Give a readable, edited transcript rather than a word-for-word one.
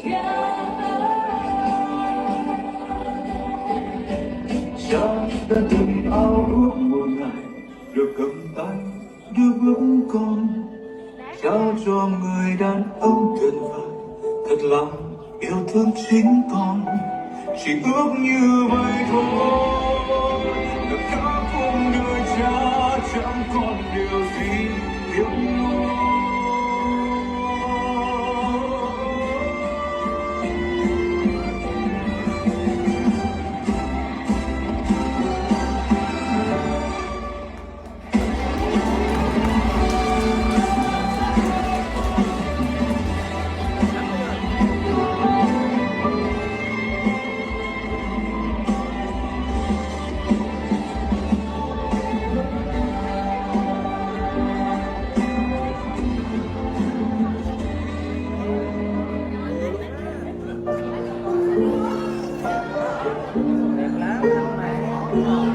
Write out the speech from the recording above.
Cha đã từng ao ước một ngày được cầm tay đưa bước con, trao cho người đàn ông tuyệt vời thật lòng yêu thương chính con. Chỉ ước như vậy thôi, được cả cuộc đời cha chẳng còn điều gì tiếc nuối. Đẹp lắm.